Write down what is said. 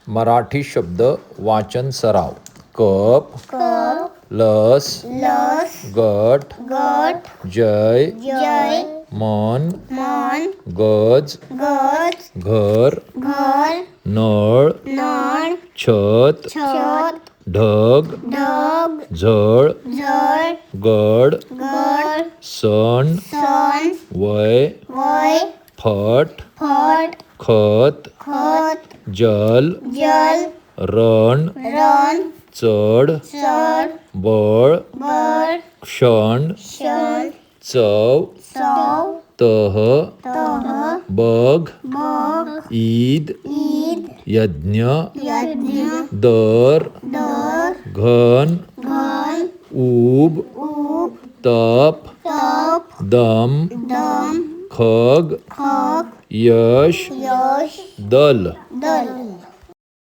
मराठी शब्द वाचन सराव. कप, लस, गट, जय, मन, गज, घर, नळ, छत, ढग, झळ, गड, सण, वय, फट, खत, जल, रण, चढ, बळ, क्षण, चव, तह, बघ, ईद, यज्ञ, दर, घन, ऊब, तप, दम, खग, यश, दल.